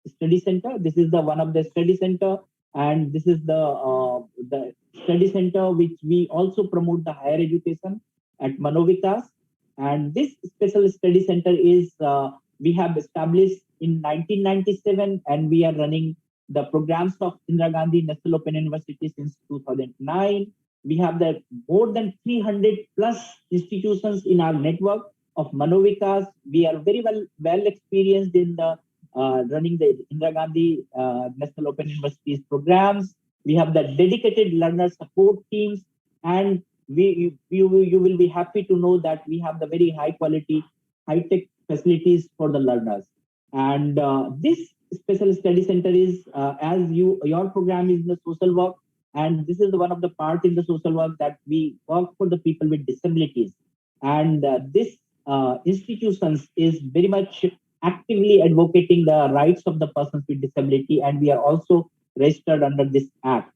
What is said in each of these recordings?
study center. This is the one of the study center, and this is the study center which we also promote the higher education at Manovikas. And this special study center is we have established in 1997, and we are running the programs of Indira Gandhi National Open University since 2009. We have the more than 300 plus institutions in our network of Manovikas. We are very well experienced in the running the Indira Gandhi National Open University's programs. We have the dedicated learner support teams, and you will be happy to know that we have the very high quality, high tech facilities for the learners. And this special study center is as your program is in the social work, and this is one of the part in the social work that we work for the people with disabilities. And this institutions is very much actively advocating the rights of the persons with disability, and we are also registered under this act.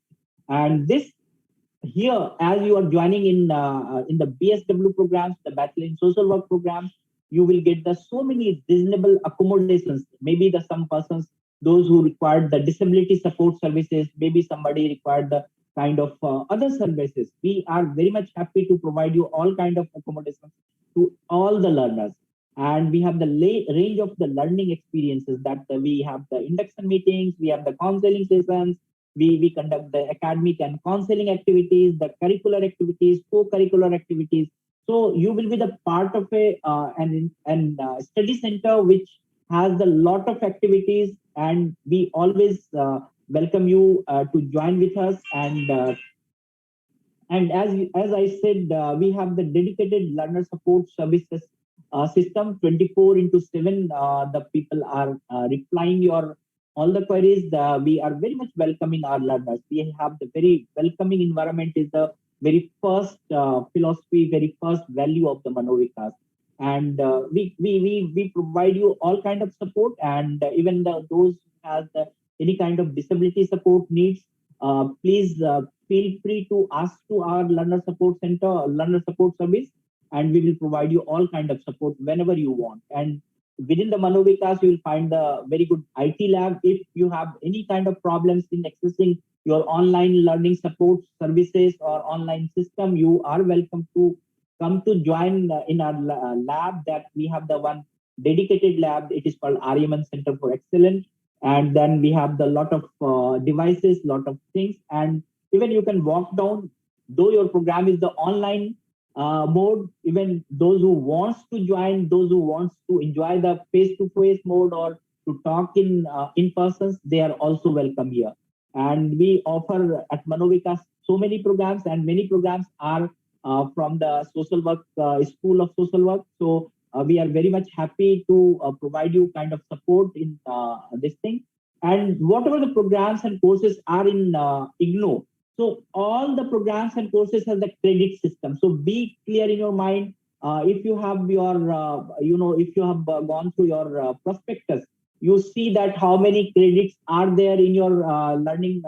And this here, as you are joining in the BSW programs, the Bachelor in Social Work programs, you will get the so many reasonable accommodations. Maybe the some persons, those who required the disability support services, maybe somebody required the kind of other services. We are very much happy to provide you all kind of accommodations to all the learners. And we have the range of the learning experiences that we have the induction meetings, we have the counseling sessions, we conduct the academic and counseling activities, the curricular activities, co-curricular activities. So you will be the part of an study center which has a lot of activities, and we always welcome you to join with us. And as I said, we have the dedicated learner support services system 24 into 7. The people are replying your all the queries. We are very much welcoming our learners. We have the very welcoming environment is the very first philosophy, very first value of the Manovikas. And we provide you all kind of support, and even those who has any kind of disability support needs, please feel free to ask to our learner support center, learner support service, and we will provide you all kind of support whenever you want. And within the Manovikas, you will find the very good IT lab. If you have any kind of problems in accessing your online learning support services or online system, you are welcome to come to join in our lab. That we have the one dedicated lab. It is called RMN Center for Excellence. And then we have the lot of devices, lot of things, and even you can walk down. Though your program is the online mode, even those who wants to join, those who wants to enjoy the face-to-face mode or to talk in persons, they are also welcome here. And we offer at Manovikas so many programs, and many programs are from the social work school of social work. So we are very much happy to provide you kind of support in this thing. And whatever the programs and courses are in IGNO, so all the programs and courses have the credit system. So be clear in your mind. If you have your, if you have gone through your prospectus, you see that how many credits are there in your learning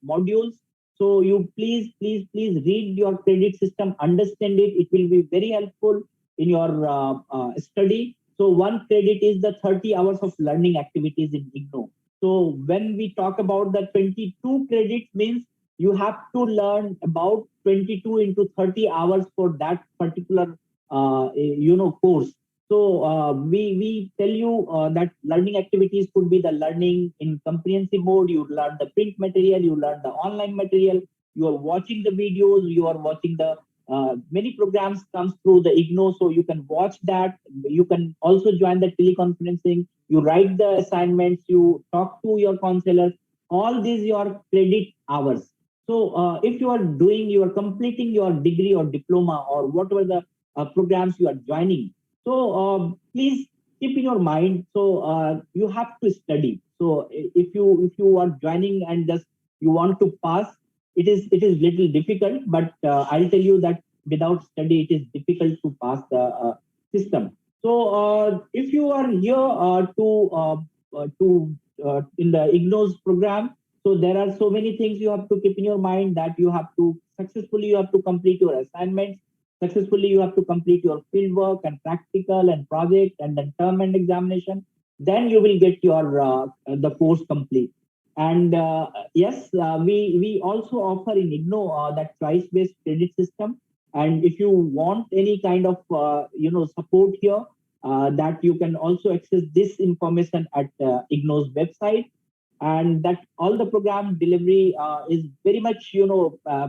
modules. So you please read your credit system, understand it. It will be very helpful in your study. So one credit is the 30 hours of learning activities in IGNO. So when we talk about the 22 credits, means you have to learn about 22 into 30 hours for that particular course. So we tell you that learning activities could be the learning in comprehensive mode. You learn the print material, you learn the online material, you are watching the videos, you are watching the many programs comes through the IGNO, so you can watch that. You can also join the teleconferencing, you write the assignments, you talk to your counselors. All these your credit hours. So if you are completing your degree or diploma or whatever the programs you are joining, so please keep in your mind. So you have to study. So if you are joining and just you want to pass, it is little difficult. But I'll tell you that without study, it is difficult to pass the system. So if you are here to in the IGNO's program, so there are so many things you have to keep in your mind, that you have to complete your assignments. Successfully, you have to complete your field work and practical and project and then term and examination. then you will get your the course complete. And yes, we also offer in IGNOU that price-based credit system. And if you want any kind of support here, that you can also access this information at IGNOU's website. And that all the program delivery is very much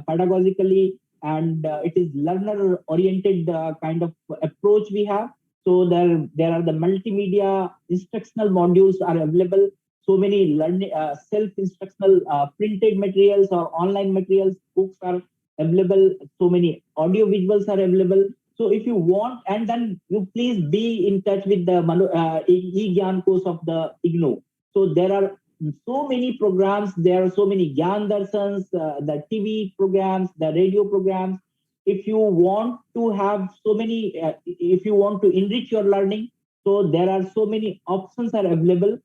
pedagogically, and it is learner oriented kind of approach we have. So there are the multimedia instructional modules are available. So many learning self instructional printed materials or online materials, books are available. So many audio visuals are available. So if you want, and then you please be in touch with the e-Gyan course of the IGNOU. So there are so many programs. There are so many Gyan Darshans, the TV programs, the radio programs. If you want to have so many, if you want to enrich your learning, so there are so many options are available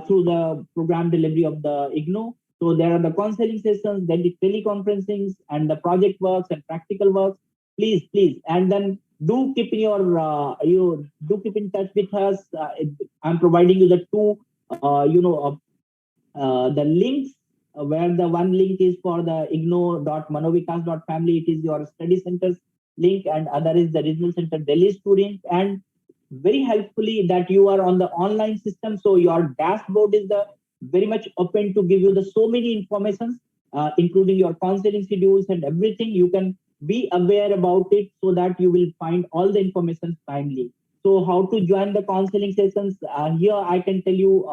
through the program delivery of the IGNOU. So there are the counseling sessions, then the teleconferencing and the project works and practical works. Please, and then do keep in your you do keep in touch with us. I'm providing you the two the links, where the one link is for the igno.manovikas.family. It is your study centers link, and other is the regional center Delhi student. And very helpfully that you are on the online system, so your dashboard is the very much open to give you the so many informations, including your counseling schedules and everything. You can be aware about it so that you will find all the information timely. So how to join the counseling sessions? Here I can tell you,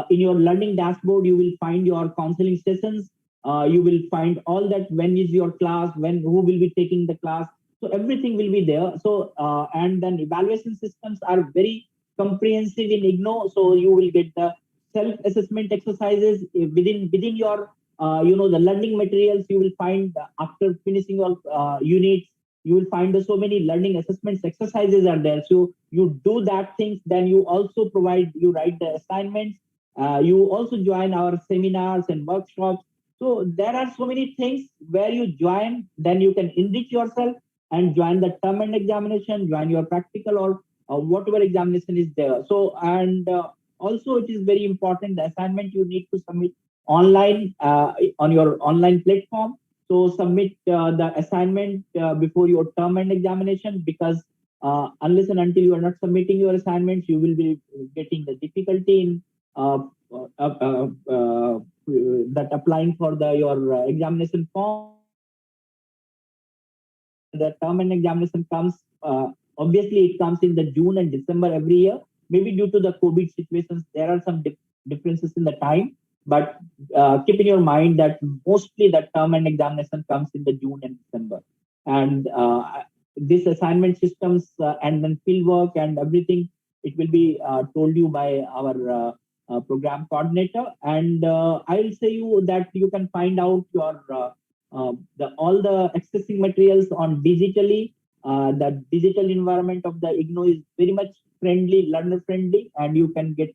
in your learning dashboard, you will find your counseling sessions. You will find all that, when is your class, when, who will be taking the class. So everything will be there. So and then evaluation systems are very comprehensive in IGNOU. So you will get the self-assessment exercises within your the learning materials. You will find after finishing your units, you will find so many learning assessments exercises are there. So you do that things, then you also you write the assignments. You also join our seminars and workshops. So there are so many things where you join, then you can enrich yourself and join the term and examination, join your practical or whatever examination is there. So, and also it is very important, the assignment you need to submit online on your online platform. So submit the assignment before your term and examination, because unless and until you are not submitting your assignments, you will be getting the difficulty in uh, that applying for your examination form. And the term and examination comes, obviously it comes in the June and December every year. Maybe due to the COVID situations, there are some differences in the time, but keep in your mind that mostly the term and examination comes in the June and December. And this assignment systems and then field work and everything, it will be told you by our program coordinator. And I'll say you that you can find out your all the accessing materials on digitally. The digital environment of the IGNOU is very much friendly, learner friendly, and you can get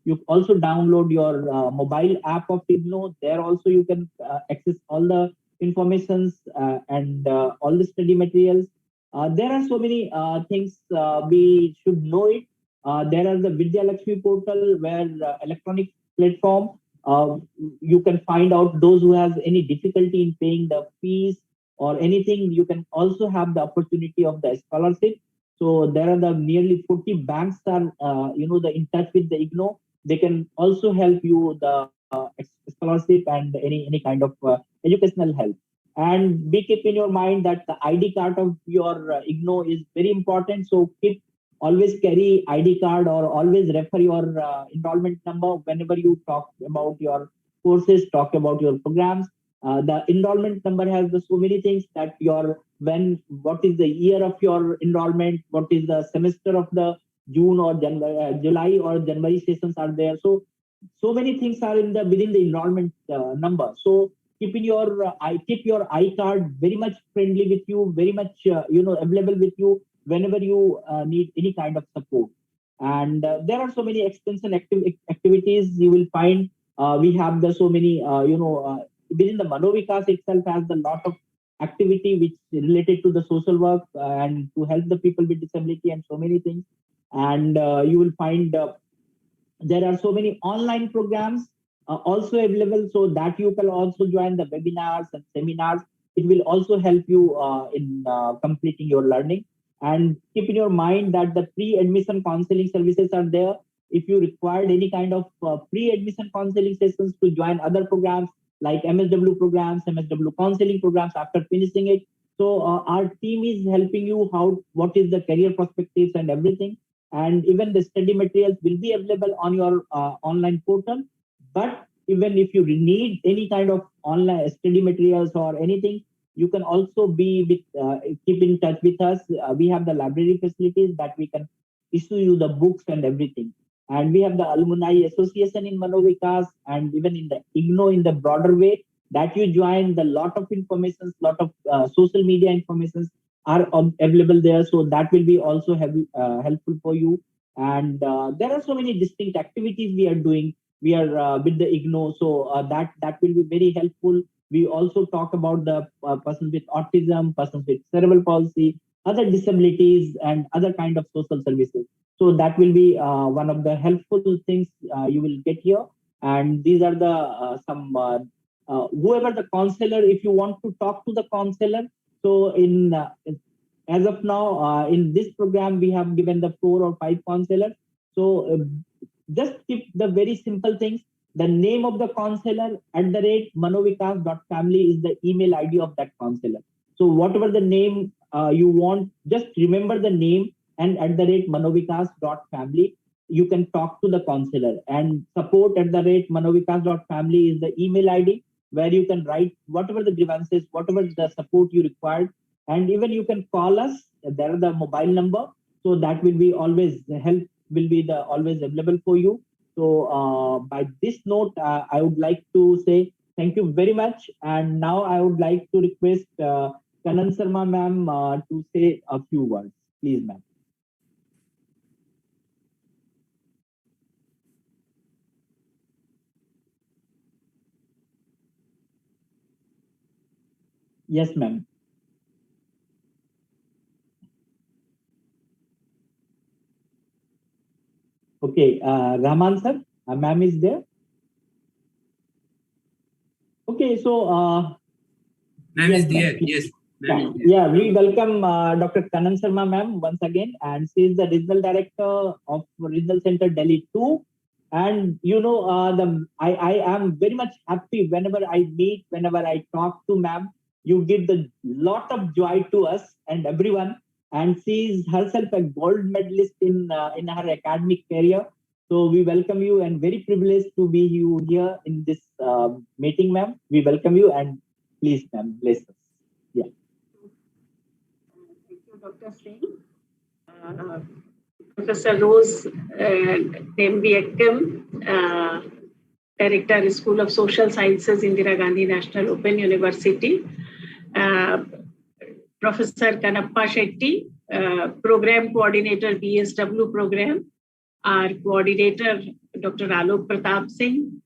you also download your mobile app of IGNOU. There also you can access all the informations and all the study materials. There are so many things we should know it. There are the Vidya Lakshmi portal, where electronic platform, uh, you can find out those who has any difficulty in paying the fees or anything. You can also have the opportunity of the scholarship. So there are the nearly 40 banks are the in touch with the IGNOU. They can also help you the scholarship and any kind of educational help. And be keep in your mind that the ID card of your IGNOU is very important. So keep always carry ID card, or always refer your enrollment number whenever you talk about your courses, talk about your programs. The enrollment number has the so many things, that your when, what is the year of your enrollment, what is the semester of the June or January, July or January sessions are there. So many things are in the within the enrollment number. So keeping your keep your iCard very much friendly with you, very much available with you whenever you need any kind of support. And there are so many extension activities you will find. We have the so many within the Manovikas itself has a lot of activity which related to the social work and to help the people with disability and so many things. And you will find There are so many online programs also available, so that you can also join the webinars and seminars. It will also help you in completing your learning. And keep in your mind that the pre-admission counseling services are there. If you required any kind of pre-admission counseling sessions to join other programs like MSW programs, MSW counseling programs after finishing it, so our team is helping you how what is the career perspectives and everything, and even the study materials will be available on your online portal. But even if you need any kind of online study materials or anything, you can also be with keep in touch with us. We have the library facilities that we can issue you the books and everything. And we have the alumni association in Manovikas, and even in the IGNO in the broader way that you join, the lot of information, lot of social media information are available there, so that will be also helpful for you. And there are so many distinct activities we are doing. We are with the IGNO, so that will be very helpful. We also talk about the persons with autism, persons with cerebral palsy, other disabilities, and other kind of social services. So that will be one of the helpful things you will get here. And these are the some whoever the counselor, if you want to talk to the counselor, so in as of now, in this program, we have given the 4 or 5 counselors. So just keep the very simple things. The name of the counselor @manovikas.family is the email ID of that counselor. So whatever the name you want, just remember the name, and @manovikas.family, you can talk to the counselor. And support@manovikas.family is the email ID where you can write whatever the grievances, whatever the support you required. And even you can call us. There are the mobile number, so that will be always help will be the always available for you. So by this note, I would like to say thank you very much. And now I would like to request Kanan Sharma ma'am to say a few words. Please, ma'am. Yes, ma'am. Okay, Rahman sir, ma'am is there. Okay, so ma'am yes, is there. Yes. Yeah, we welcome Dr. Kanan Sharma ma'am once again, and she is the regional director of Regional Center Delhi 2. And you know, I am very much happy whenever I meet, whenever I talk to ma'am. You give the lot of joy to us and everyone. And she is herself a gold medalist in her academic career. So we welcome you, and very privileged to be you here in this meeting, ma'am. We welcome you, and please, ma'am, bless us. Yeah. Thank you, Dr. Singh. Professor Rose Tembiekam, Director, School of Social Sciences, Indira Gandhi National Open University. Professor Kanappa Shetty, Program Coordinator, BSW Program. Our Coordinator, Dr. Alok Pratap Singh.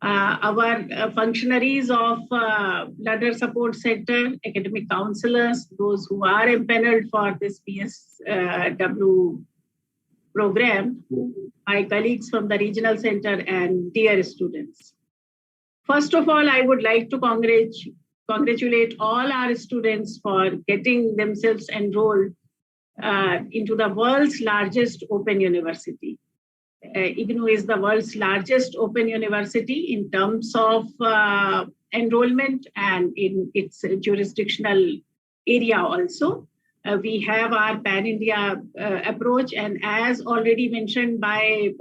Our functionaries of Learner Support Center, academic counselors, those who are empaneled for this BSW program, my colleagues from the regional center, and dear students. First of all, I would like to congratulate all our students for getting themselves enrolled into the world's largest open university. IGNO is the world's largest open university in terms of enrollment and in its jurisdictional area also. We have our pan-India approach, and as already mentioned by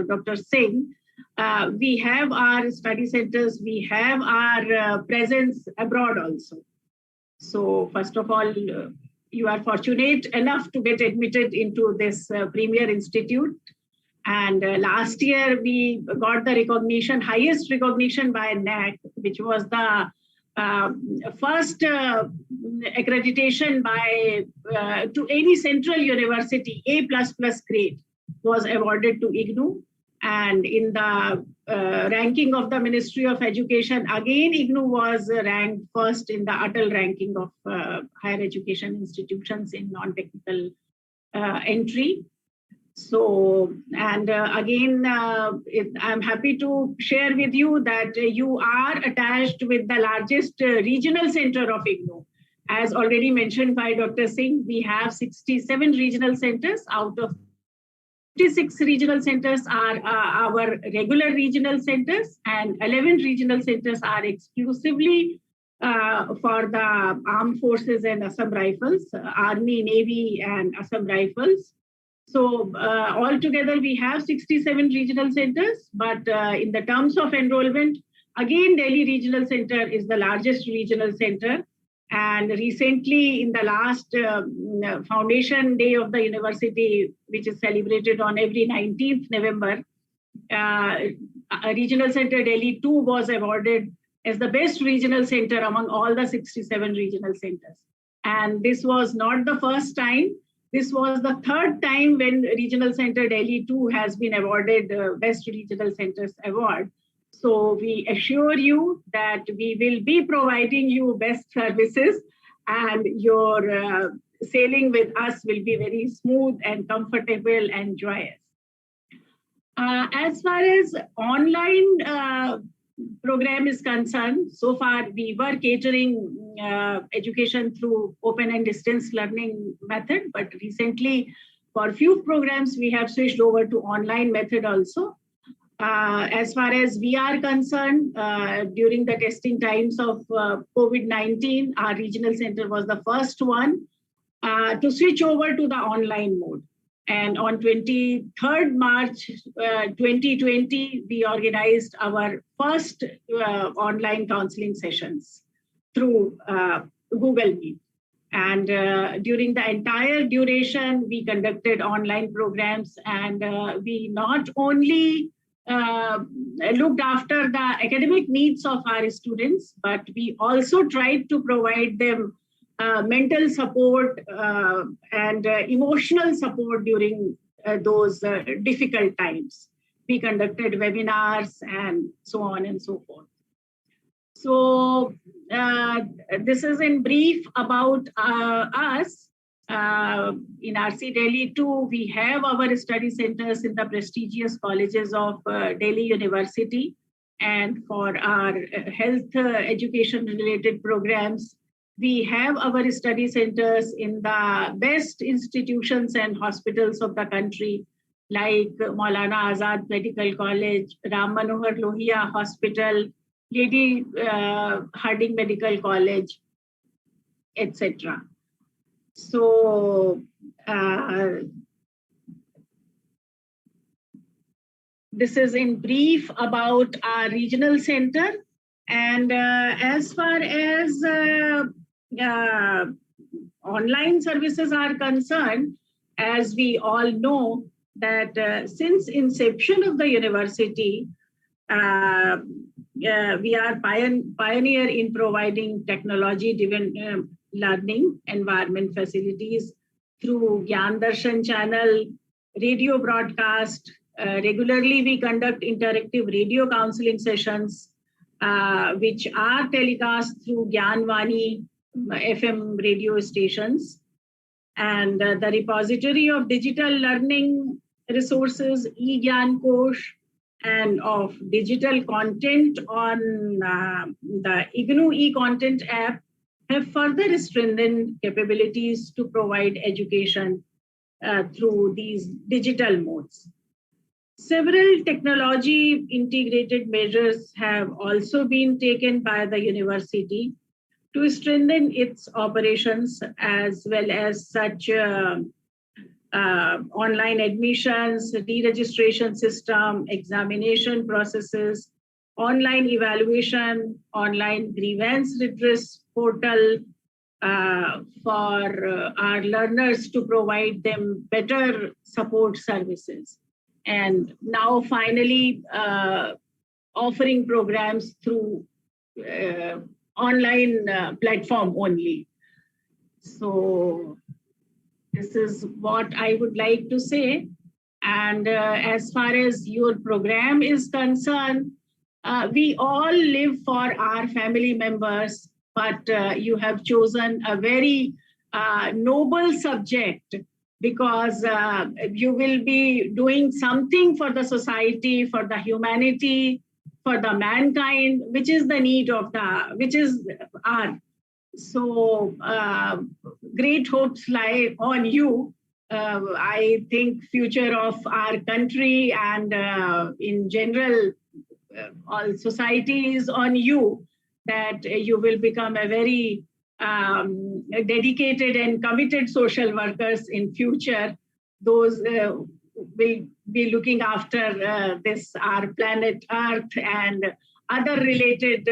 Dr. Singh, we have our study centers, we have our presence abroad also. So first of all, you are fortunate enough to get admitted into this premier institute. And last year, we got the recognition, highest recognition by NAC, which was the first accreditation by to any central university. A++ grade was awarded to IGNO. And in the ranking of the Ministry of Education, again, IGNO was ranked first in the Atal ranking of higher education institutions in non-technical entry. So, and again, I'm happy to share with you that you are attached with the largest regional center of IGNOU. As already mentioned by Dr. Singh, we have 67 regional centers. Out of 56 regional centers are our regular regional centers, and 11 regional centers are exclusively for the armed forces and Assam Rifles, Army, Navy, and Assam Rifles. So altogether, we have 67 regional centers, but in the terms of enrollment, again, Delhi Regional Center is the largest regional center. And recently, in the last foundation day of the university, which is celebrated on every 19th November, Regional Center Delhi 2 was awarded as the best regional center among all the 67 regional centers. And this was not the first time. This was the third time when Regional Center Delhi 2 has been awarded Best Regional Centers Award. So we assure you that we will be providing you best services, and your sailing with us will be very smooth and comfortable and joyous. As far as online program is concerned, so far we were catering education through open and distance learning method, but recently for few programs we have switched over to online method also. As far as we are concerned, during the testing times of COVID-19, our regional center was the first one to switch over to the online mode. And on 23rd March 2020, we organized our first online counseling sessions through Google Meet. And during the entire duration, we conducted online programs, and we not only looked after the academic needs of our students, but we also tried to provide them mental support and emotional support during those difficult times. We conducted webinars and so on and so forth. So this is in brief about us. In RC Delhi 2, we have our study centers in the prestigious colleges of Delhi University. And for our health education related programs, we have our study centers in the best institutions and hospitals of the country, like Maulana Azad Medical College, Ram Manohar Lohia Hospital, Lady Harding Medical College, etc. So this is in brief about our regional center. And as far as online services are concerned, as we all know that since inception of the university, we are pioneer in providing technology-driven learning environment facilities through Gyan Darshan channel, radio broadcast. Regularly, we conduct interactive radio counseling sessions, which are telecast through Gyanvani FM radio stations. And the repository of digital learning resources, eGyan Kosh, and of digital content on the IGNOU e-content app have further strengthened capabilities to provide education through these digital modes. Several technology integrated measures have also been taken by the university to strengthen its operations, as well as such online admissions, deregistration system, examination processes, online evaluation, online grievance redress portal for our learners to provide them better support services. And now finally offering programs through online platform only. So this is what I would like to say. And as far as your program is concerned, we all live for our family members, but you have chosen a very noble subject because you will be doing something for the society, for the humanity, for the mankind, which is the need of which is our. So great hopes lie on you. I think future of our country and in general, all society is on you, that you will become a very dedicated and committed social workers in future. Those will be looking after this, our planet Earth, and other related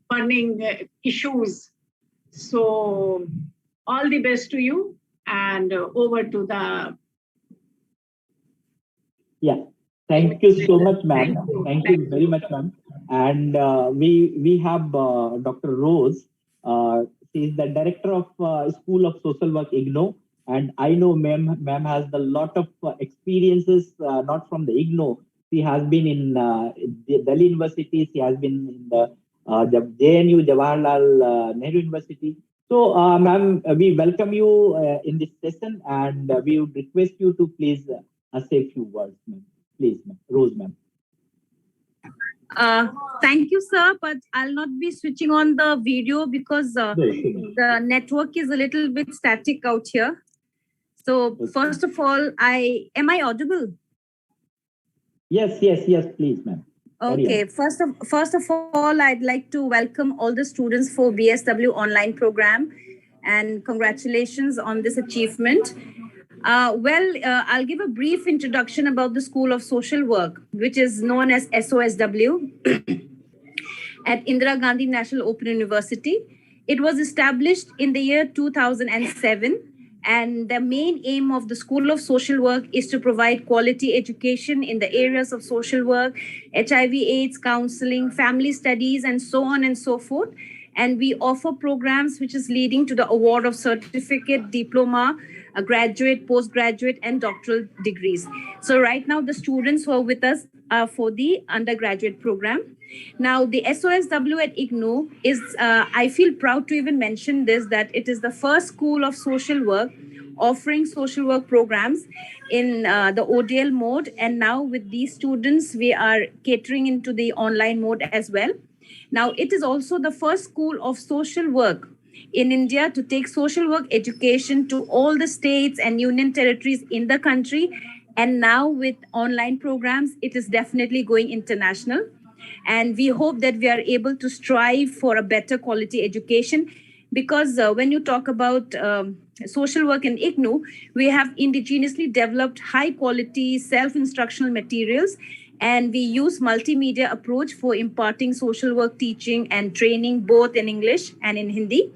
burning issues. So all the best to you, and over to the... Yeah, thank you so much, ma'am. Thank you very much, ma'am. And we have Dr. Rose. She is the director of School of Social Work, IGNO. And I know ma'am has a lot of experiences, not from the IGNO. She has been in Delhi University. She has been in the JNU, Jawaharlal Nehru University. So, ma'am, we welcome you in this session, and we would request you to please say a few words, ma'am. Please, ma'am. Rose, ma'am. Thank you, sir, but I'll not be switching on the video because the network is a little bit static out here. So first of all, am I audible? Yes, please, ma'am. Okay, first of all, I'd like to welcome all the students for BSW online program, and congratulations on this achievement. I'll give a brief introduction about the School of Social Work, which is known as SOSW at Indira Gandhi National Open University. It was established in the year 2007, and the main aim of the School of Social Work is to provide quality education in the areas of social work, HIV/AIDS, counseling, family studies, and so on and so forth. And we offer programs which is leading to the award of certificate, diploma, a graduate, postgraduate, and doctoral degrees. So right now, the students who are with us are for the undergraduate program. Now, the SOSW at IGNO is, I feel proud to even mention this, that it is the first school of social work offering social work programs in the ODL mode. And now with these students, we are catering into the online mode as well. Now, it is also the first school of social work in India to take social work education to all the states and union territories in the country. And now with online programs, it is definitely going international. And we hope that we are able to strive for a better quality education, because when you talk about social work in IGNO, we have indigenously developed high quality self-instructional materials, and we use multimedia approach for imparting social work teaching and training both in English and in Hindi.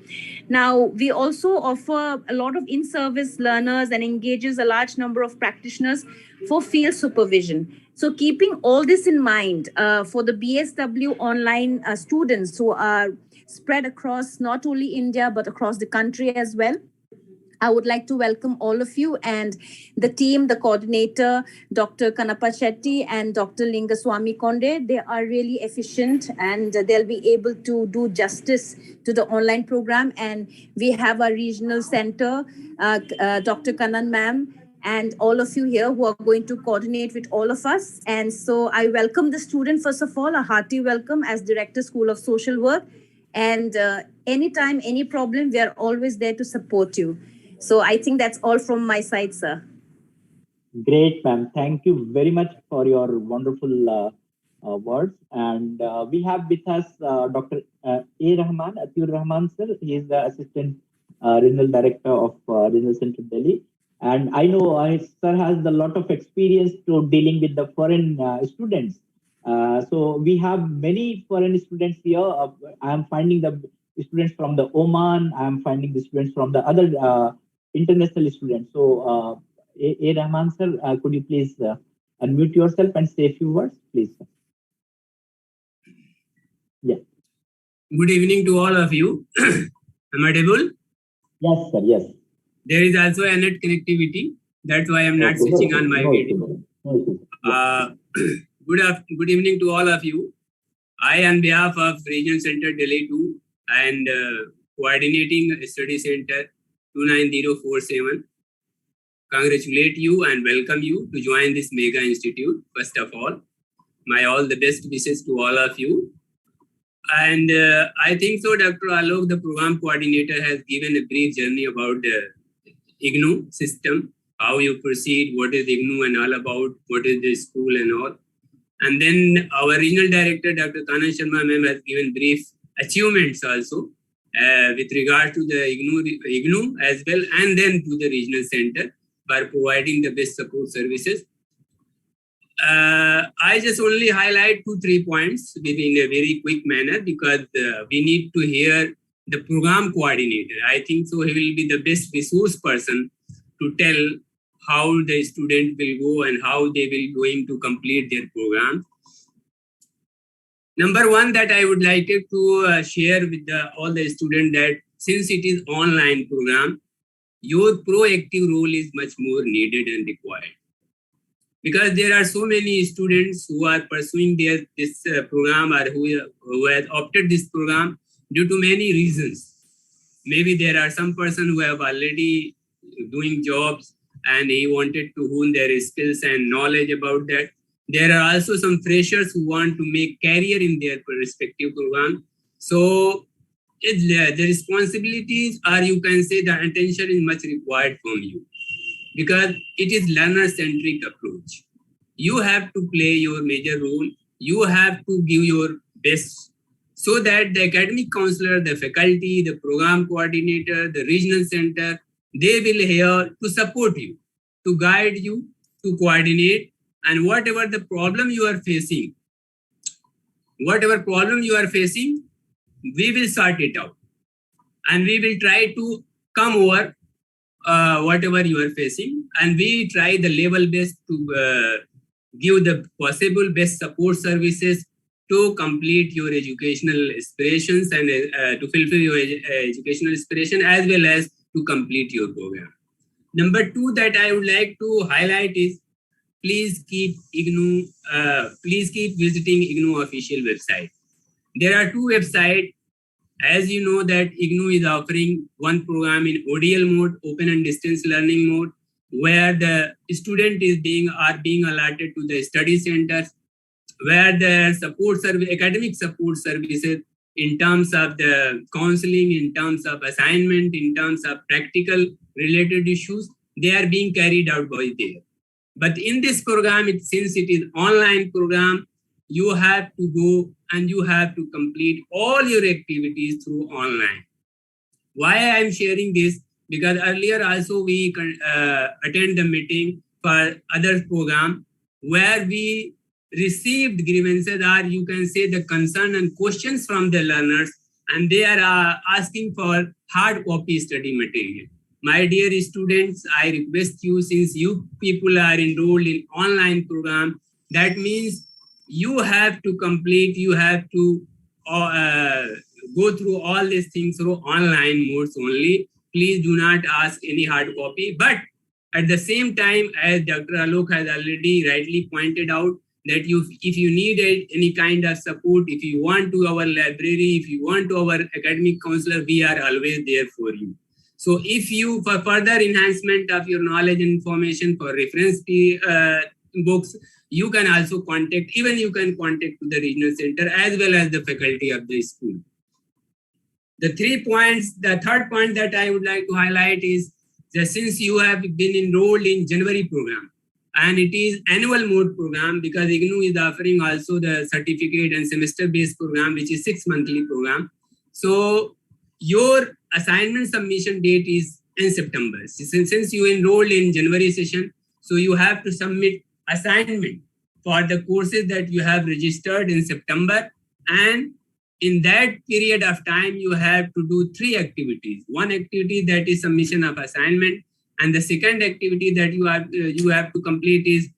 Now, we also offer a lot of in-service learners and engages a large number of practitioners for field supervision. So keeping all this in mind, for the BSW online students who are spread across not only India, but across the country as well, I would like to welcome all of you and the team, the coordinator, Dr. Kanappa Shetty and Dr. Lingaswamy Konde. They are really efficient, and they'll be able to do justice to the online program. And we have our regional center, Dr. Kanan ma'am, and all of you here who are going to coordinate with all of us. And so I welcome the student, first of all, a hearty welcome as Director, School of Social Work. And anytime, any problem, we are always there to support you. So I think that's all from my side, sir. Great, ma'am. Thank you very much for your wonderful words. And we have with us Dr. Atur Rahman, sir. He is the Assistant Regional Director of Regional Center Delhi. And I know sir has a lot of experience to dealing with the foreign students. So we have many foreign students here. I am finding the students from the Oman. I am finding the students from the other international students. So, Rahman sir, could you please unmute yourself and say a few words, please? Yeah. Good evening to all of you. Am I audible? Yes, sir. Yes. There is also a net connectivity. That's why I'm not switching on my video. Good evening to all of you. I, on behalf of Regional Center Delhi 2 and coordinating Study Center 29047, congratulate you and welcome you to join this mega institute. First of all, my all the best wishes to all of you. And I think so, Dr. Alok, the program coordinator, has given a brief journey about the IGNOU system, how you proceed, what is IGNOU and all about, what is the school and all. And then our regional director, Dr. Kanan Sharma ma'am, has given brief achievements also with regard to the IGNOU as well, and then to the regional center for providing the best support services. I just only highlight 2-3 points within a very quick manner because we need to hear the program coordinator. I think so he will be the best resource person to tell how the student will go and how they will going to complete their program. Number one that I would like to share with all the students that since it is online program, your proactive role is much more needed and required. Because there are so many students who are pursuing this program or who have opted this program due to many reasons. Maybe there are some person who have already doing jobs and he wanted to hone their skills and knowledge about that. There are also some freshers who want to make career in their respective program. So the responsibilities, or you can say the attention, is much required from you. Because it is learner-centric approach. You have to play your major role. You have to give your best so that the academic counselor, the faculty, the program coordinator, the regional center, they will here to support you, to guide you, to coordinate, and whatever the problem you are facing, we will sort it out. And we will try to come over whatever you are facing, and we try the level best to give the possible best support services to complete your educational aspirations and to fulfill your educational aspiration as well as to complete your program. Number 2 that I would like to highlight is please keep visiting IGNOU official website. There are 2 websites. As you know that IGNOU is offering one program in ODL mode, open and distance learning mode, where the student is being allotted to the study centers, where the academic support services in terms of the counseling, in terms of assignment, in terms of practical related issues, they are being carried out by there. But in this program, since it is online program, you have to go and you have to complete all your activities through online. Why I am sharing this? Because earlier also we attend the meeting for other program where we received grievances, or you can say the concern and questions from the learners, and they are asking for hard copy study material. My dear students, I request you, since you people are enrolled in online program, that means you have to complete, you have to go through all these things through online modes only. Please do not ask any hard copy. But at the same time, as Dr. Alok has already rightly pointed out, that if you need any kind of support, if you want to our library, if you want to our academic counselor, we are always there for you. So if you, for further enhancement of your knowledge and information, for reference books, you can also contact, even you can contact to the regional center as well as the faculty of the school. The third point that I would like to highlight is that since you have been enrolled in January program, and it is annual mode program, because IGNOU is offering also the certificate and semester-based program, which is 6-monthly program. So your assignment submission date is in September. Since you enrolled in January session, so you have to submit assignment for the courses that you have registered in September, and in that period of time you have to do 3 activities. One activity that is submission of assignment, and the second activity that you have to complete is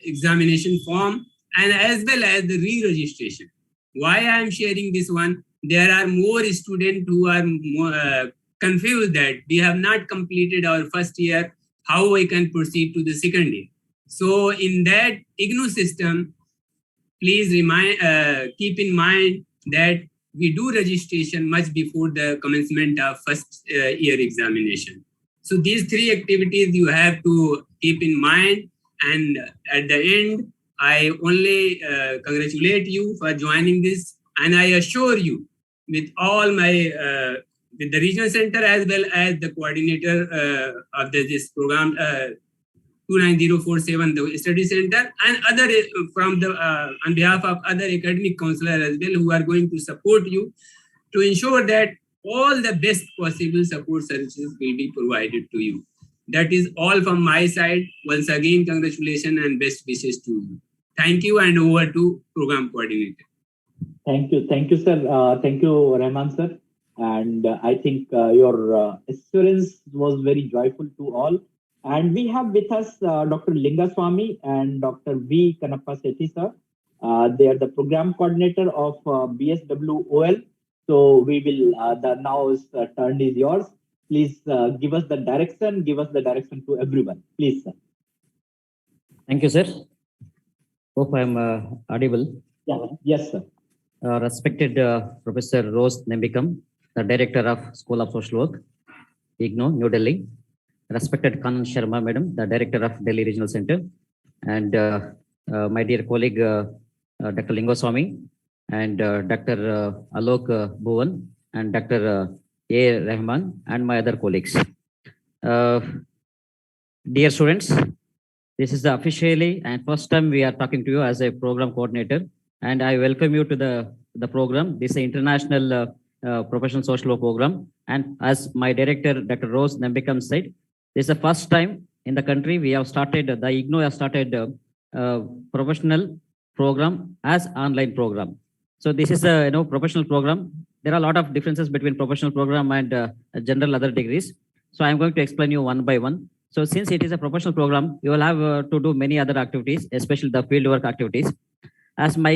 examination form, and as well as the re-registration. Why I am sharing this one? There are more students who are more confused that we have not completed our first year, how I can proceed to the second year. So in that IGNOU system, please keep in mind that we do registration much before the commencement of first year examination. So these three activities you have to keep in mind. And at the end, I only congratulate you for joining this. And I assure you, with all my, with the regional center as well as the coordinator of this program, 29047, the study center, and other from the on behalf of other academic counselors as well, who are going to support you to ensure that all the best possible support services will be provided to you. That is all from my side. Once again, congratulations and best wishes to you. Thank you, and over to program coordinator. Thank you, sir. Thank you, Rahman sir. And I think your assurance was very joyful to all. And we have with us Dr. Lingaswamy and Dr. V. Kanappa Sethi sir. They are the program coordinator of BSWOL. So we will, now turn is yours. Please give us the direction to everyone. Please, sir. Thank you, sir. Hope I am audible. Yeah. Yes, sir. Respected Professor Rose Nembikam, the Director of School of Social Work, IGNOU, New Delhi. Respected Kanan Sharma, Madam, the Director of Delhi Regional Center. And my dear colleague, Dr. Lingaswamy, and Dr. Alok Bhuvan, and Dr. A. Rahman, and my other colleagues. Dear students, this is the officially and first time we are talking to you as a program coordinator, and I welcome you to the program. This is an international professional social work program, and as my director, Dr. Rose Nembikam said, this is the first time in the country we have started, the IGNOU has started professional program as online program. So this is a professional program. There are a lot of differences between professional program and general other degrees. So I'm going to explain you one by one. So since it is a professional program, you will have to do many other activities, especially the fieldwork activities. As my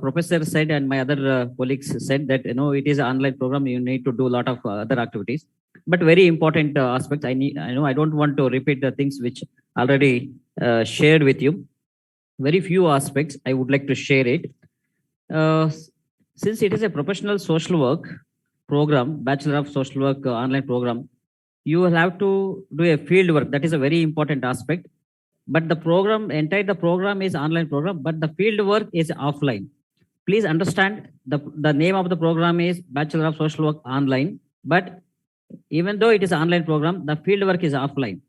professor said and my other colleagues said that it is an online program, you need to do a lot of other activities. But very important aspects. I don't want to repeat the things which already shared with you. Very few aspects I would like to share it. Since it is a professional social work program, Bachelor of Social Work online program, you will have to do a field work. That is a very important aspect. But the program, the program is online program, but the field work is offline. Please understand the name of the program is Bachelor of Social Work online, but even though it is an online program, the field work is offline.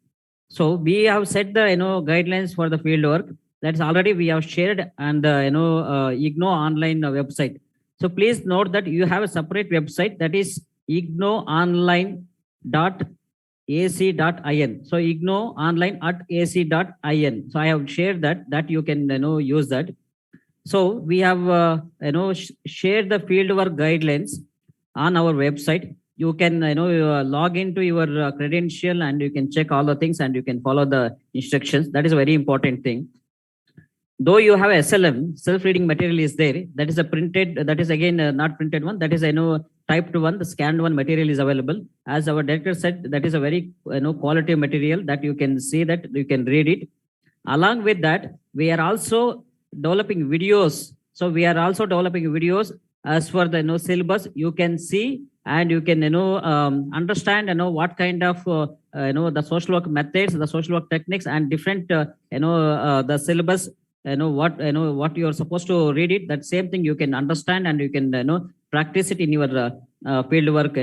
So we have set the guidelines for the field work. That's already we have shared and the IGNOU online website. So please note that you have a separate website that is ignouonline.ac.in. So ignouonline.ac.in. So I have shared that you can use that. So we have shared the fieldwork guidelines on our website. You can log into your credential and you can check all the things and you can follow the instructions. That is a very important thing. Though you have SLM, self-reading material is there. That is a printed, that is again not printed one. That is typed one, the scanned one material is available. As our director said, that is a very quality material that you can see, that you can read it. Along with that, we are also developing videos. So we are also developing videos as for the syllabus. You can see and you can understand what kind of the social work methods, the social work techniques, and different the syllabus. What you are supposed to read it. That same thing you can understand and you can practice it in your fieldwork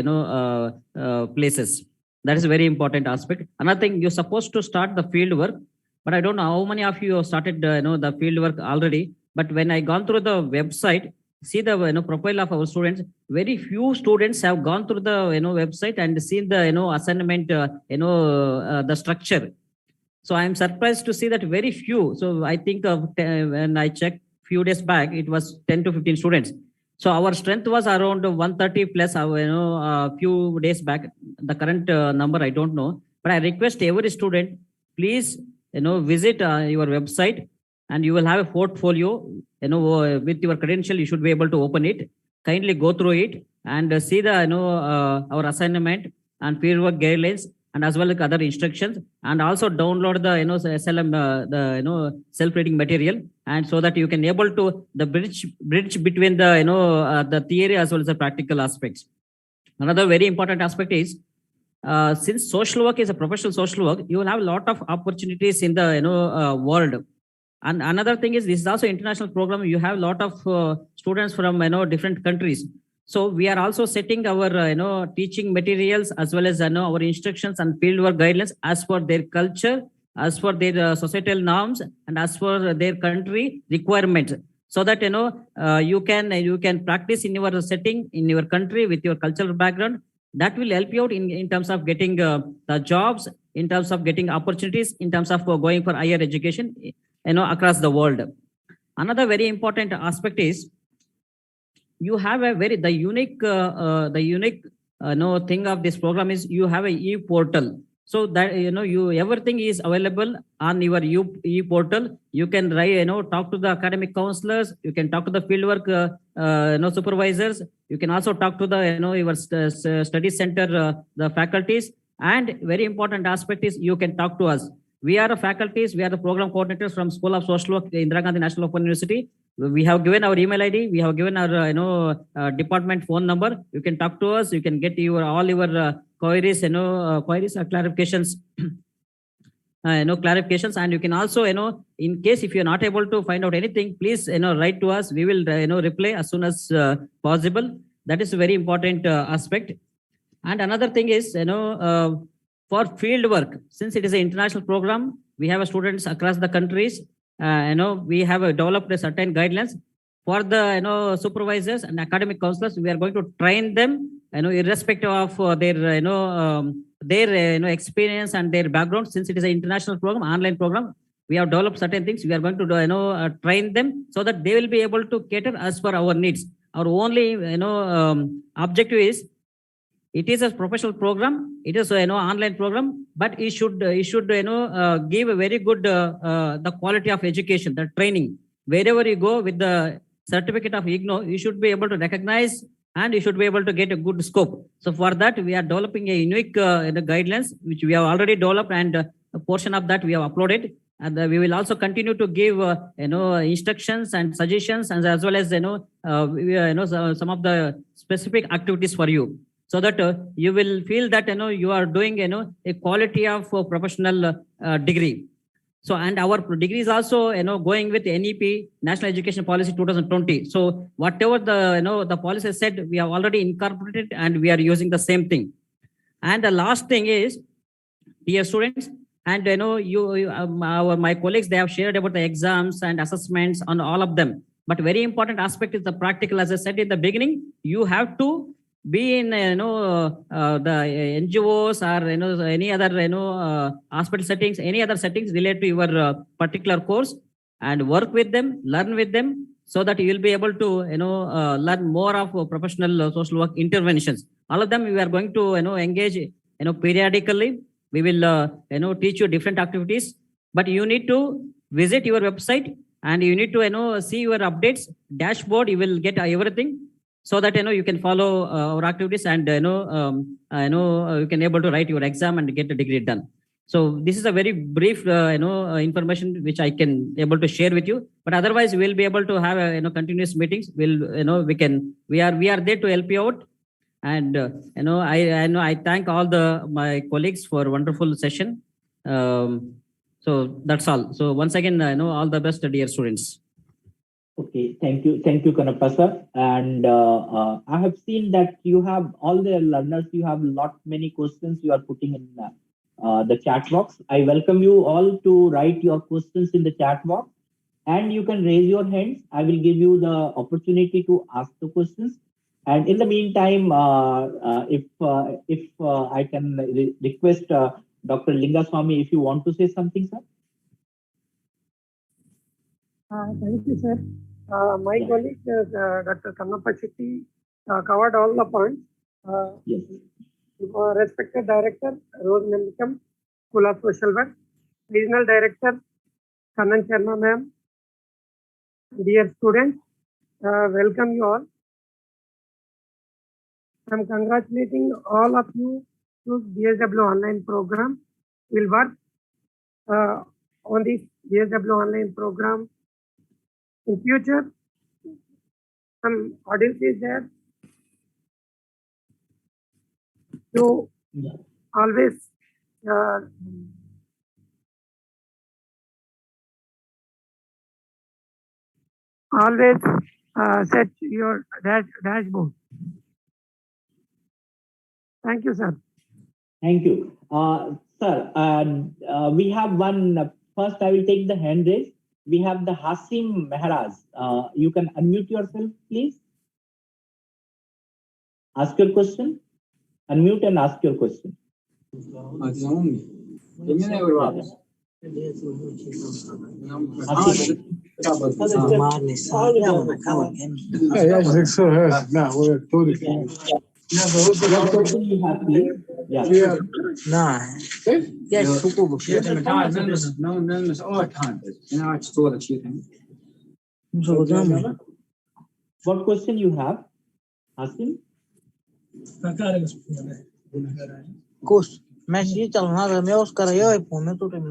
places. That is a very important aspect. Another thing, you're supposed to start the field work, but I don't know how many of you have started the field work already. But when I gone through the website, see the profile of our students, very few students have gone through the website and seen the assignment the structure. So I am surprised to see that very few. So I think when I checked few days back, it was 10 to 15 students. So our strength was around 130 plus, a few days back. The current number, I don't know. But I request every student, please, visit your website and you will have a portfolio, with your credential, you should be able to open it. Kindly go through it and see the, our assignment and fieldwork guidelines, and as well as other instructions, and also download the SLM the self-reading material, and so that you can able to the bridge between the the theory as well as the practical aspects. Another very important aspect is since social work is a professional social work, you will have a lot of opportunities in the world. And another thing is, this is also international program. You have a lot of students from different countries. So we are also setting our teaching materials as well as our instructions and fieldwork guidelines as per their culture, as per their societal norms, and as per their country requirements, so that you can practice in your setting in your country with your cultural background. That will help you out in terms of getting the jobs, in terms of getting opportunities, in terms of going for higher education across the world. Another very important aspect is, you have a very the unique thing of this program is, you have a e-portal. So that you everything is available on your e-portal. You can talk to the academic counselors, you can talk to the fieldwork supervisors, you can also talk to the your study center the faculties. And very important aspect is, you can talk to us. We are the faculties, we are the program coordinators from School of Social Work, Indira Gandhi National Open University. We have given our email ID, we have given our department phone number. You can talk to us, you can get all your queries, queries or clarifications, clarifications. And you can also, in case if you're not able to find out anything, please write to us. We will reply as soon as possible. That is a very important aspect. And another thing is, for field work, since it is an international program, we have students across the countries. We have developed a certain guidelines for the supervisors and academic counselors. We are going to train them, irrespective of their experience and their background. Since it is an international program, online program, we have developed certain things. We are going to train them so that they will be able to cater as per our needs. Our only objective is, it is a professional program, it is online program, but it should give a very good the quality of education, the training. Wherever you go with the certificate of IGNOU, you should be able to recognize and you should be able to get a good scope. So for that, we are developing a unique guidelines which we have already developed, and a portion of that we have uploaded. And we will also continue to give instructions and suggestions, and as well as some of the specific activities for you, so that you will feel that you are doing a quality of professional degree. So, and our degree is also going with NEP, National Education Policy 2020. So whatever the policy said, we have already incorporated and we are using the same thing. And the last thing is, dear students, and my colleagues, they have shared about the exams and assessments on all of them. But very important aspect is the practical. As I said in the beginning, you have to be in the NGOs or any other hospital settings, any other settings related to your particular course, and work with them, learn with them, so that you will be able to learn more of professional social work interventions. All of them we are going to engage periodically. We will teach you different activities, but you need to visit your website and you need to see your updates dashboard. You will get everything, so that you can follow our activities, and you can able to write your exam and get a degree done. So this is a very brief information which I can able to share with you. But otherwise, we'll be able to have continuous meetings. We are there to help you out. And I thank all my colleagues for a wonderful session. So that's all. So once again, all the best, dear students. Okay, thank you, Kanappa sir. And I have seen that you have all the learners. You have many questions you are putting in the chat box. I welcome you all to write your questions in the chat box, and you can raise your hands. I will give you the opportunity to ask the questions. And in the meantime, if I can request Dr. Lingaswamy, if you want to say something, sir. Thank you, sir. My colleague, Dr. Kannappa Shetty, covered all the points. Yes. Respected Director, Rose Nandikam, School of Social Work, Regional Director, Kannan Sharma ma'am, dear students, welcome you all. I am congratulating all of you to BSW online program. We'll work on this BSW online program in future. Some audience is there to always set your dashboard. Thank you, sir. Thank you. Sir, we have one, first I will take the hand raise. We have the Hasim Mehraj. You can unmute yourself, please. Ask your question. Unmute and ask your question. What question you have, please? Yeah. What question you have? Hasim? Message चलना था मैं उसका रहा है phone में तो खबर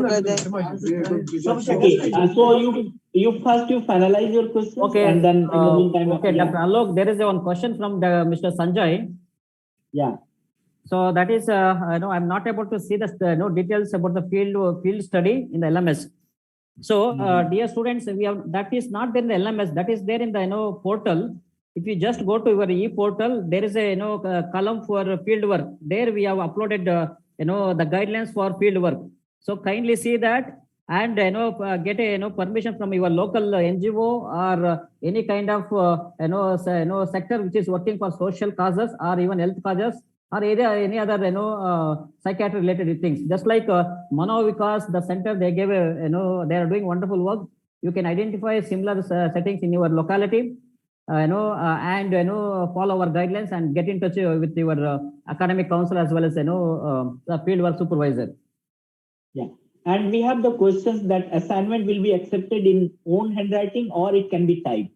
कर दे Okay, so you first finalize your question. Okay, and then in the meantime, okay, yeah. Dr. Alok, there is one question from Mr. Sanjay. Yeah. So that is, I'm not able to see the details about the field study in the LMS. So, dear students, we have that is not there in the LMS. That is there in the portal. If you just go to your e-portal, there is a column for field work. There we have uploaded the guidelines for field work. So kindly see that and get a permission from your local NGO or any kind of sector which is working for social causes or even health causes or any other psychiatry related things. Just like Mano Vikas, the center they gave they are doing wonderful work. You can identify similar settings in your locality. Follow our guidelines and get in touch with your academic council as well as the fieldwork supervisor. Yeah, and we have the questions that assignment will be accepted in own handwriting or it can be typed.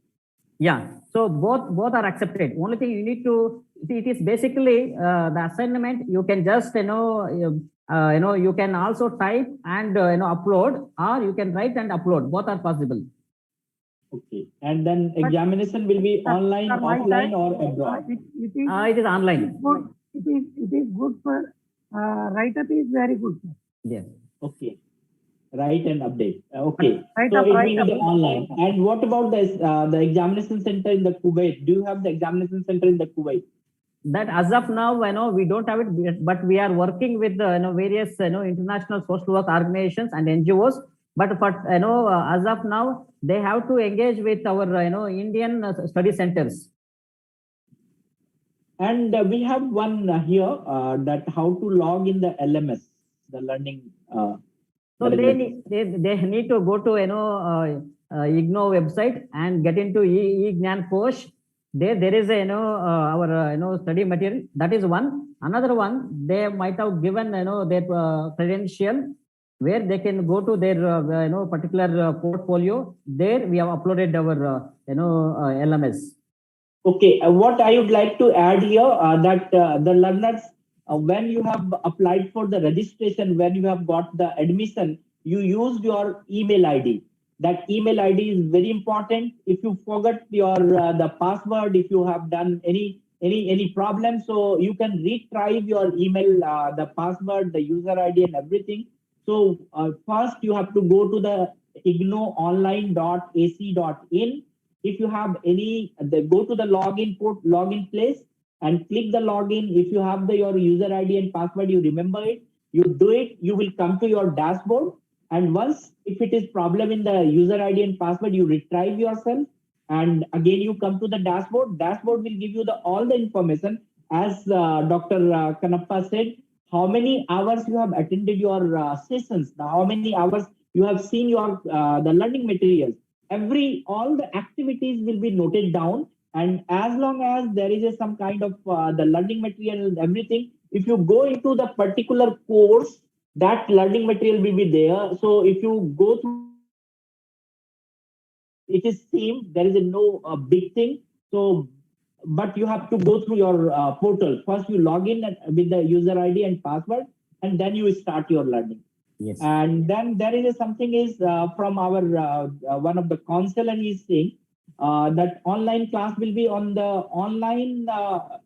Yeah, so both are accepted. Only thing you need to it is basically the assignment. You can just you can also type and upload, or you can write and upload. Both are possible. Okay, and then examination will be online, offline, or abroad? It is online. It is good for write-up is very good. Yes. Okay, write and update. Okay, Write so up, it will write be up. the online. And what about the examination center in the Kuwait? Do you have the examination center in the Kuwait? That as of now, we don't have it, but we are working with various international social work organizations and NGOs. But as of now, they have to engage with our Indian study centers. And we have one here that how to log in the LMS, the learning. So they need to go to IGNO website and get into eGnan Kosh. There is our study material. That is one. Another one, they might have given their credential where they can go to their particular portfolio. There we have uploaded our LMS. Okay, what I would like to add here that the learners, when you have applied for the registration, when you have got the admission, you used your email ID. That email ID is very important. If you forget your the password, if you have done any problem, so you can retrieve your email, the password, the user ID, and everything. So first you have to go to the ignoonline.ac.in. If you have any, go to the login place and click the login. If you have your user ID and password, you remember it, you do it, you will come to your dashboard. And once, if it is problem in the user ID and password, you retrieve yourself. And again, you come to the dashboard. Dashboard will give you all the information. As Dr. Kanappa said, how many hours you have attended your sessions, how many hours you have seen your the learning materials. All the activities will be noted down, and as long as there is some kind of the learning material and everything, if you go into the particular course, that learning material will be there. So if you go through, it is same. There is no big thing. So, but you have to go through your portal. First, you log in with the user ID and password, and then you start your learning. Yes. And then there is something is from our one of the counsel, and he's saying that online class will be on the online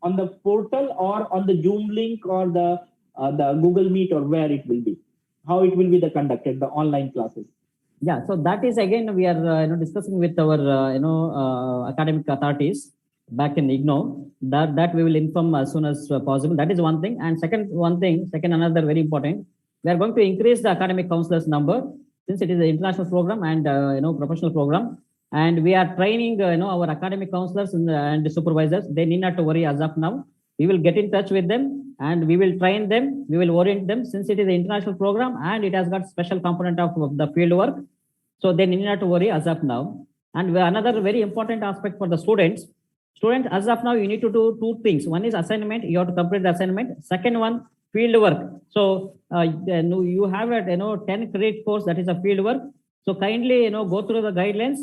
on the portal or on the Zoom link or the Google Meet, or where it will be? How it will be the conducted, the online classes? Yeah, so that is again we are discussing with our academic authorities back in IGNO, that we will inform as soon as possible. That is one thing. And second another very important, we are going to increase the academic counselors number, since it is an international program and professional program, and we are training our academic counselors and supervisors. They need not to worry as of now. We will get in touch with them and we will train them, we will orient them, since it is an international program and it has got special component of the field work. So they need not to worry as of now. And another very important aspect for the students, as of now, you need to do two things. One is assignment, you have to complete the assignment. Second one, field work. So you have a 10 credit course, that is a field work. So kindly go through the guidelines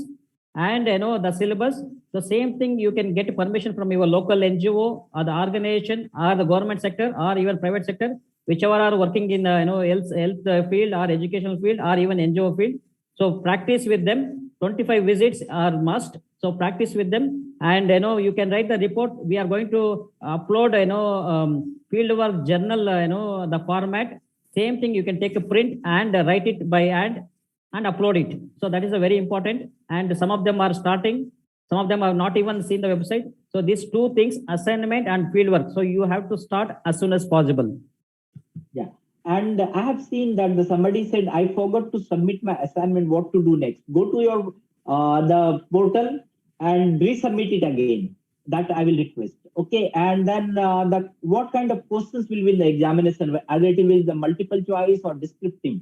and the syllabus. The same thing, you can get permission from your local NGO or the organization or the government sector or even private sector, whichever are working in health field or educational field or even NGO field. So practice with them. 25 visits are must. So practice with them, and you can write the report. We are going to upload fieldwork journal, the format. Same thing, you can take a print and write it by hand and upload it. So that is a very important. And some of them are starting. Some of them have not even seen the website. So these two things, assignment and fieldwork. So you have to start as soon as possible. Yeah. And I have seen that somebody said, I forgot to submit my assignment. What to do next? Go to your the portal and resubmit it again. That I will request. Okay. And then what kind of questions will be in the examination? Either it will be the multiple choice or descriptive?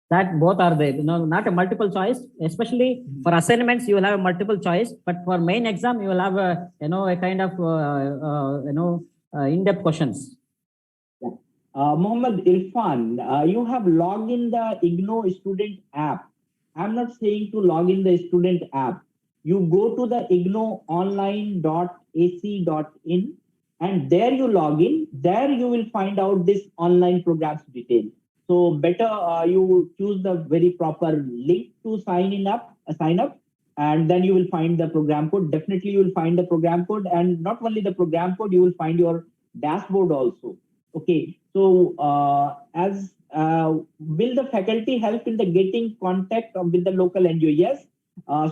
That both are there. Not a multiple choice. Especially for assignments, you will have a multiple choice. But for main exam, you will have a kind of in-depth questions. Mohammed Irfan, you have logged in the IGNO student app. I'm not saying to log in the student app. You go to the ignoonline.ac.in and there you log in. There you will find out this online programs detail. So better you choose the very proper link to sign up, and then you will find the program code. Definitely you will find the program code, and not only the program code, you will find your dashboard also. Okay, so will the faculty help in the getting contact with the local NGO? Yes,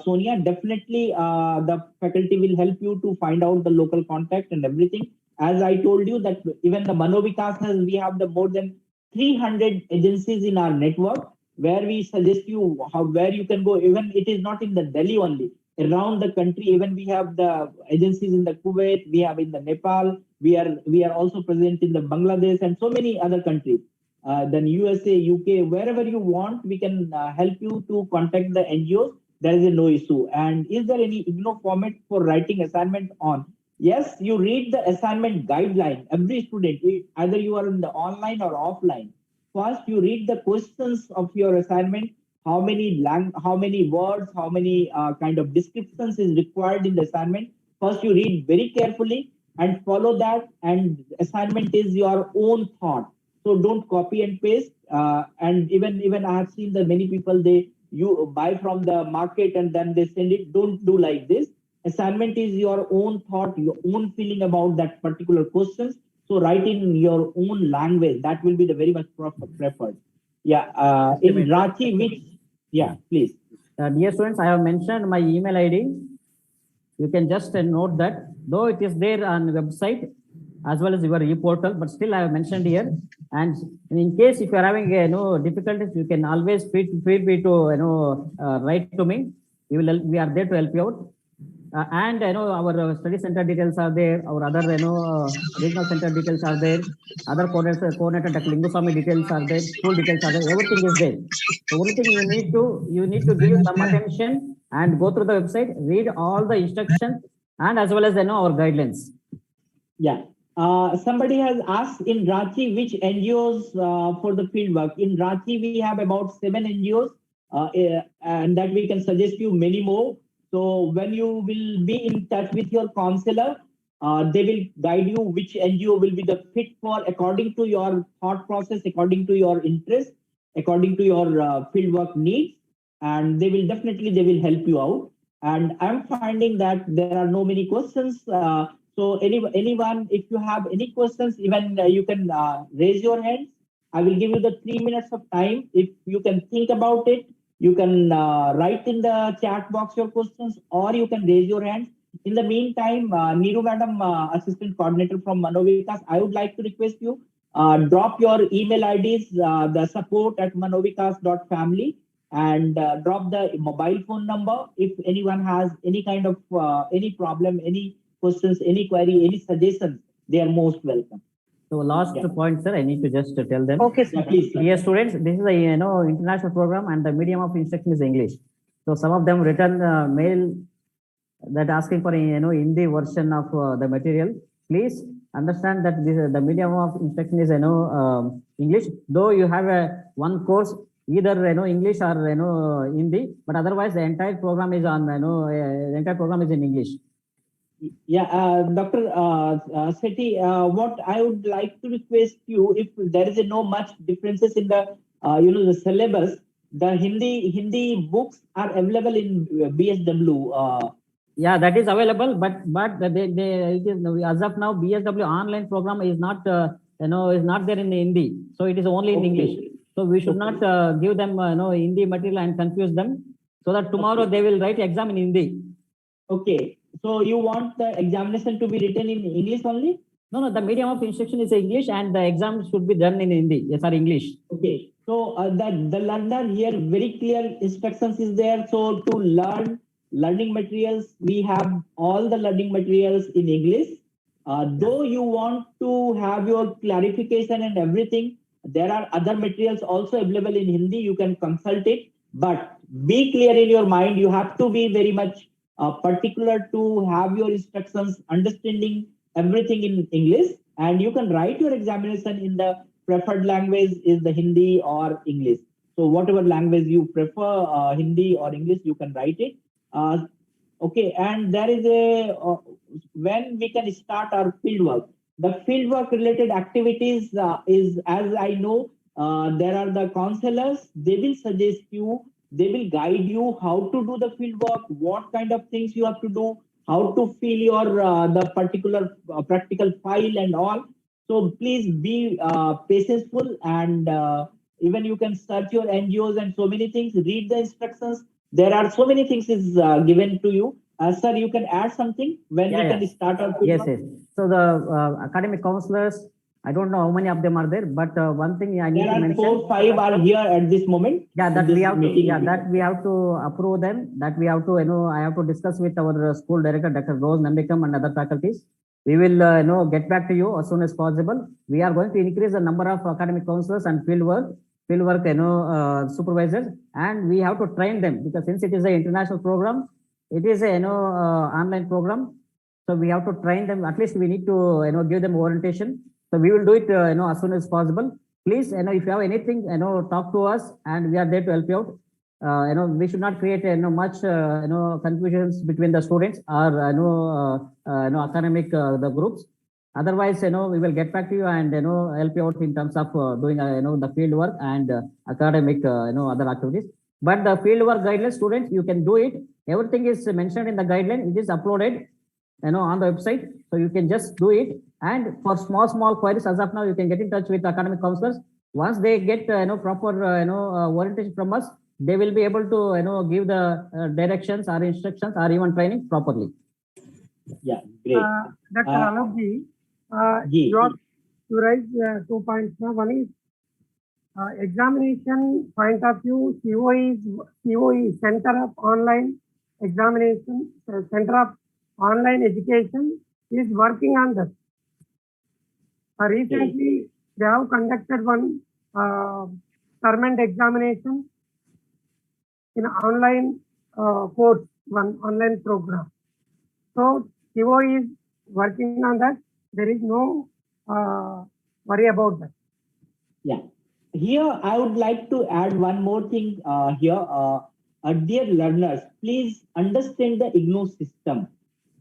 Sonia, definitely the faculty will help you to find out the local contact and everything. As I told you that even the Manovikas we have the more than 300 agencies in our network, where we suggest you where you can go. Even it is not in the Delhi only, around the country. Even we have the agencies in the Kuwait, we have in the Nepal, we are also present in the Bangladesh and so many other countries. Then USA, UK, wherever you want, we can help you to contact the NGOs. There is no issue. And is there any IGNO format for writing assignment on? Yes, you read the assignment guideline. Every student, either you are in the online or offline, first you read the questions of your assignment. How many words, how many kind of descriptions is required in the assignment. First you read very carefully and follow that. And assignment is your own thought. So don't copy and paste. And even I have seen that many people, you buy from the market and then they send it. Don't do like this. Assignment is your own thought, your own feeling about that particular questions. So write in your own language. That will be the very much preferred. Yeah. In Ranchi, yeah, please. Dear students, I have mentioned my email ID. You can just note that, though it is there on the website as well as your e-portal, but still I have mentioned here. And in case if you are having difficulties, you can always feel free to write to me. We are there to help you out. And our study center details are there. Our other regional center details are there. Other coordinator Dr. Linguswamy details are there. School details are there. Everything is there. The only thing you need to give some attention and go through the website, read all the instructions, and as well as our guidelines. Yeah. Somebody has asked in Ranchi which NGOs for the field work. In Ranchi we have about 7 NGOs, and that we can suggest you many more. So when you will be in touch with your counselor, they will guide you which NGO will be the fit for according to your thought process, according to your interest, according to your fieldwork needs, and they will help you out. And I'm finding that there are no many questions. So anyone, if you have any questions, even you can raise your hand. I will give you the 3 minutes of time. If you can think about it, you can write in the chat box your questions, or you can raise your hand. In the meantime, Neeru Madam, Assistant Coordinator from Manovikas, I would like to request you drop your email IDs, the support at manovikas.family, and drop the mobile phone number. If anyone has any kind of any problem, any questions, any query, any suggestions, they are most welcome. So last point, sir, I need to just tell them. Okay, sir. Please, sir. Dear students, this is a international program, and the medium of instruction is English. So some of them written mail that asking for Hindi version of the material. Please understand that this the medium of instruction is English. Though you have one course either English or Hindi, but otherwise the entire program is on the entire program is in English. Yeah, Dr. Sethi, what I would like to request you, if there is no much differences in the the syllabus, the Hindi books are available in BSW. Yeah, that is available, but it is, as of now, BSW online program is not is not there in Hindi, so it is only in English. So we should not give them Hindi material and confuse them, so that tomorrow they will write exam in Hindi. Okay, so you want the examination to be written in English only? No, the medium of instruction is English, and the exam should be done in Hindi. Yes, or English. Okay, so the learner here, very clear instructions is there. So to learn learning materials, we have all the learning materials in English. Though you want to have your clarification and everything, there are other materials also available in Hindi. You can consult it, but be clear in your mind. You have to be very much particular to have your instructions, understanding everything in English, and you can write your examination in the preferred language is the Hindi or English. So whatever language you prefer, Hindi or English, you can write it. Okay, and there is a when we can start our fieldwork. The fieldwork related activities is, as I know, there are the counselors. They will suggest you. They will guide you how to do the fieldwork, what kind of things you have to do, how to fill your the particular practical file and all. So please be patientful, and even you can search your NGOs and so many things. Read the instructions. There are so many things is given to you. Sir, you can add something when we can start our fieldwork? Yes. So the academic counselors, I don't know how many of them are there, but one thing I need to mention. 4, 5 are here at this moment. Yeah, that we have to. Yeah, that we have to approve them. That we have to. I have to discuss with our school director, Dr. Rose Nambikam, and other faculties. We will get back to you as soon as possible. We are going to increase the number of academic counselors and fieldwork supervisors, and we have to train them, because since it is an international program, it is a online program. So we have to train them. At least we need to give them orientation. So we will do it as soon as possible. Please, if you have anything, talk to us, and we are there to help you out. We should not create much confusions between the students or academic the groups. Otherwise, we will get back to you and help you out in terms of doing the field work and academic other activities. But the field work guidelines, students, you can do it. Everything is mentioned in the guideline. It is uploaded on the website, so you can just do it. And for small queries, as of now, you can get in touch with academic counselors. Once they get proper orientation from us, they will be able to give the directions or instructions or even training properly. Yeah, great. Dr. Alokji, you raised 2 points. One is examination point of view. COE Center of Online Examination, Center of Online Education is working on that. Recently, they have conducted one permanent examination in online course, one online program. So COE is working on that. There is no worry about that. Yeah. Here, I would like to add one more thing here. Dear learners, please understand the IGNOU system.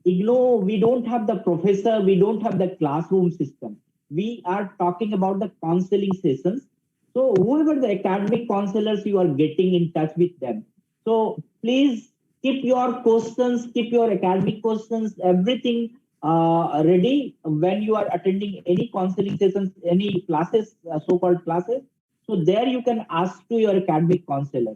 IGNOU, we don't have the professor, we don't have the classroom system. We are talking about the counseling sessions. So whoever the academic counselors, you are getting in touch with them. So please keep your questions, keep your academic questions, everything ready when you are attending any counseling sessions, any classes, so-called classes. So there you can ask to your academic counselor.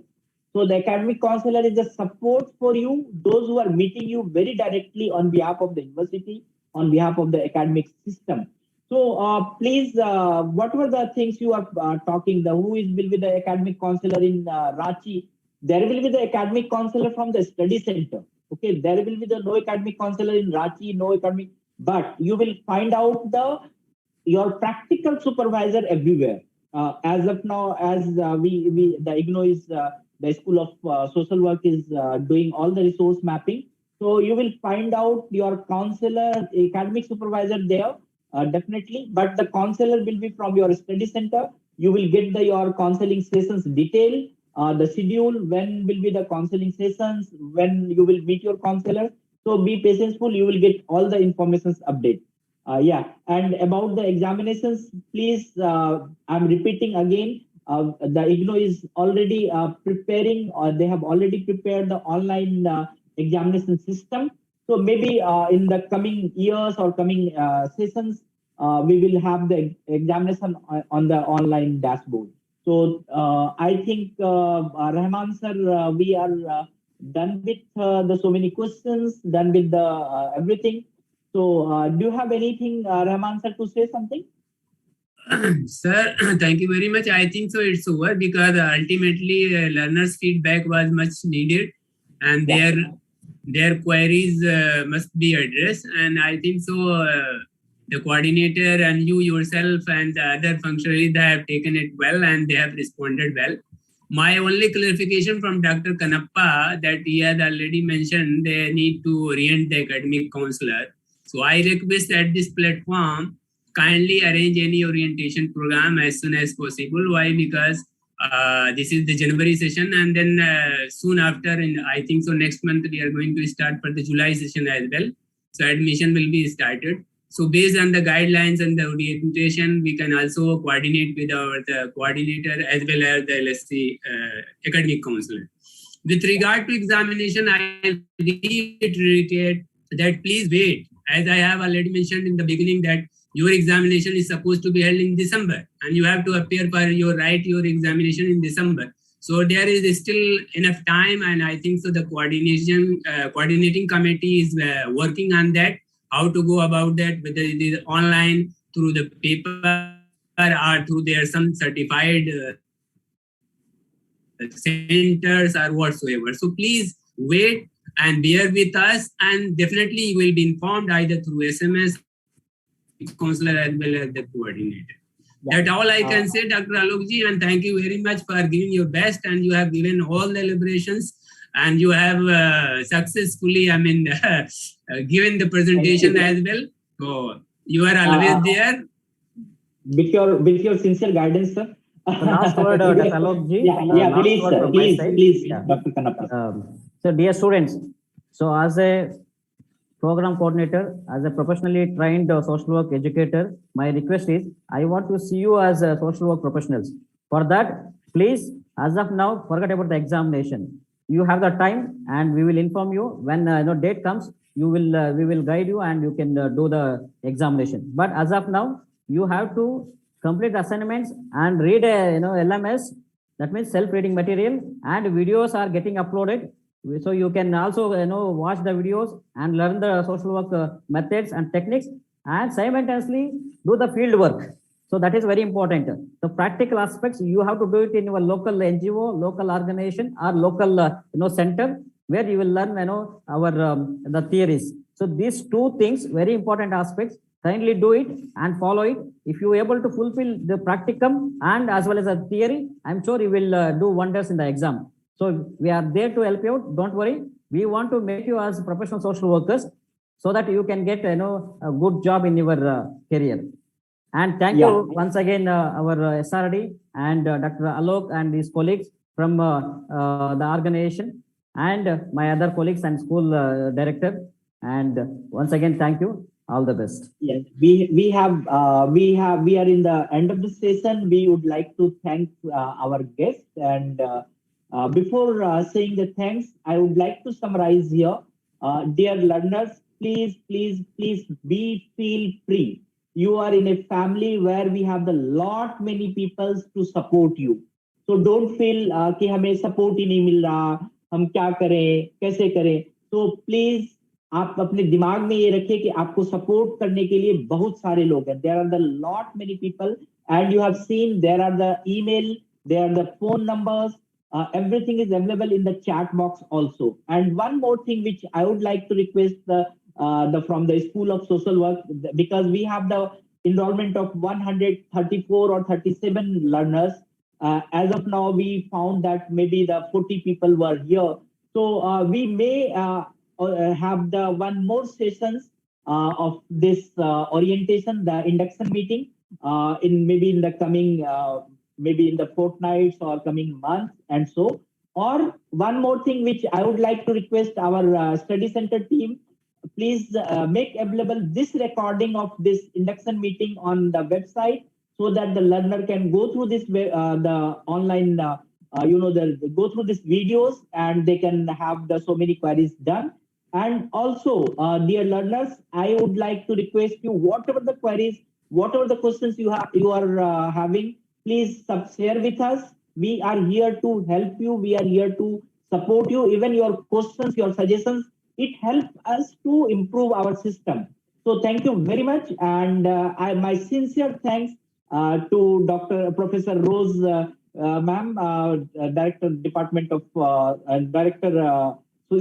So the academic counselor is the support for you, those who are meeting you very directly on behalf of the university, on behalf of the academic system. So please, what were the things you are talking? The who is will be the academic counselor in Ranchi? There will be the academic counselor from the study center. Okay, there will be the no academic counselor in Ranchi, no academic, but you will find out the your practical supervisor everywhere. As of now, as we the IGNO is the School of Social Work is doing all the resource mapping. So you will find out your counselor, academic supervisor there, definitely. But the counselor will be from your study center. You will get your counseling sessions detail, the schedule, when will be the counseling sessions, when you will meet your counselor. So be patientful. You will get all the informations update. Yeah, and about the examinations, please, I'm repeating again, the IGNO is already preparing, or they have already prepared the online examination system. So maybe in the coming years or coming sessions, we will have the examination on the online dashboard. So I think, Rahman sir, we are done with the so many questions, done with the everything. So, do you have anything, Rahman sir, to say something? Sir, thank you very much. I think so it's over because ultimately learners' feedback was much needed, and their queries must be addressed. And I think so the coordinator and you yourself and the other functionaries, they have taken it well and they have responded well. My only clarification from Dr. Kanappa that he had already mentioned they need to orient the academic counselor. So I request at this platform, kindly arrange any orientation program as soon as possible. Why? Because this is the January session, and then soon after, in I think so next month, we are going to start for the July session as well. So admission will be started. So based on the guidelines and the orientation, we can also coordinate with the coordinator as well as the LSC academic counselor. With regard to examination, I reiterate that please wait. As I have already mentioned in the beginning that your examination is supposed to be held in December and you have to appear for your examination in December. So there is still enough time, and I think so the coordinating committee is working on that, how to go about that, whether it is online, through the paper, or through their some certified centers or whatsoever. So please wait and bear with us, and definitely you will be informed either through SMS, counselor as well as the coordinator. Yeah. That's all I can say, Dr. Alokji, and thank you very much for giving your best, and you have given all the deliberations, and you have successfully, given the presentation as well. So you are always there. With your sincere guidance, sir. The last word, Dr. Alokji. Please, yeah. Dr. Kanappa. So, dear students, so as a program coordinator, as a professionally trained social work educator, my request is I want to see you as social work professionals. For that, please, as of now, forget about the examination. You have the time, and we will inform you when date comes. You will we will guide you, and you can do the examination. But as of now, you have to complete assignments and read LMS. That means self-reading material, and videos are getting uploaded. So you can also watch the videos and learn the social work methods and techniques, and simultaneously do the field work. So that is very important. The practical aspects you have to do it in your local NGO, local organization, or local center where you will learn the theories. So these two things, very important aspects. Kindly do it and follow it. If you are able to fulfill the practicum and as well as the theory, I'm sure you will do wonders in the exam. So we are there to help you out. Don't worry. We want to make you as professional social workers so that you can get a good job in your career. And thank you once again, our SRD and Dr. Alok and his colleagues from the organization, and my other colleagues and school director. And once again, thank you. All the best. Yes, we are in the end of the session. We would like to thank our guests, and Before saying the thanks, I would like to summarize here. Dear learners, please, please, please feel free. You are in a family where we have the lot many people to support you. So don't feel कि हमें support ही नहीं मिल रहा, हम क्या करें, कैसे करें. So please आप अपने दिमाग में ये रखिए कि आपको सपोर्ट करने के लिए बहुत सारे लोग हैं. There are the lot many people, and you have seen there are the email, there are the phone numbers. Everything is available in the chat box also. And one more thing which I would like to request the from the School of Social Work, because we have the enrollment of 134 or 37 learners. As of now, we found that maybe the 40 people were here. So we may have the one more sessions of this orientation, the induction meeting, in maybe in the coming maybe in the fortnights or coming months and so. Or one more thing which I would like to request our study center team, please make available this recording of this induction meeting on the website so that the learner can go through this the online go through these videos and they can have the so many queries done. And also, dear learners, I would like to request you, whatever the queries, whatever the questions you are having, please share with us. We are here to help you. We are here to support you. Even your questions, your suggestions, it helps us to improve our system. So thank you very much. And my sincere thanks to Professor Rose, ma'am, Director Department of Director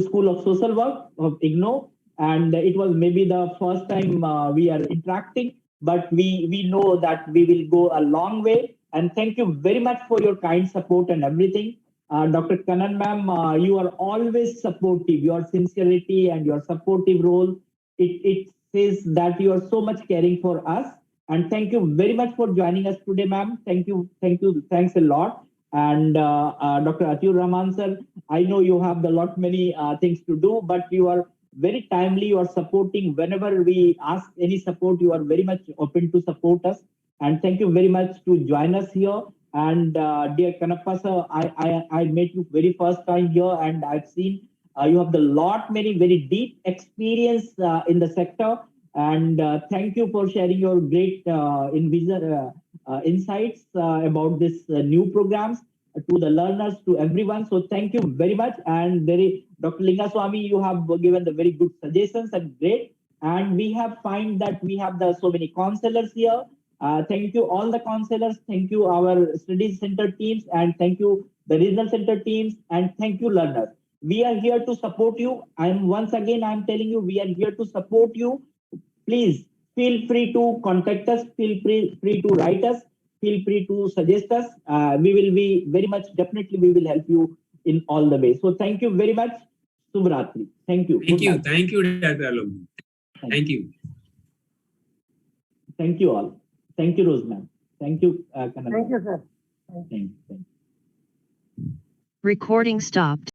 School of Social Work of IGNO. And it was maybe the first time we are interacting, but we know that we will go a long way. And thank you very much for your kind support and everything. Dr. Kanan ma'am, you are always supportive. Your sincerity and your supportive role, it says that you are so much caring for us. And thank you very much for joining us today, ma'am. Thank you, thanks a lot. And Dr. Atul Rahman sir, I know you have a lot many things to do, but you are very timely. You are supporting whenever we ask any support. You are very much open to support us. And thank you very much to join us here. And dear Kanappa sir, I met you very first time here, and I've seen you have the lot many very deep experience in the sector. And thank you for sharing your great insights about this new programs to the learners, to everyone. So thank you very much. And Dr. Lingaswamy, you have given the very good suggestions and great. And we have find that we have so many counselors here. Thank you all the counselors. Thank you our study center teams, and thank you the regional center teams, and thank you learners. We are here to support you. I'm telling you, we are here to support you. Please feel free to contact us. Feel free to write us. Feel free to suggest us. We will be very much, definitely we will help you in all the ways. So thank you very much. Subratri. Thank you. Thank you. Thank you, Dr. Alok. Thank you. Thank you all. Thank you, Rose ma'am. Thank you, Kanan. Thank you, sir. Thank you. Recording stopped.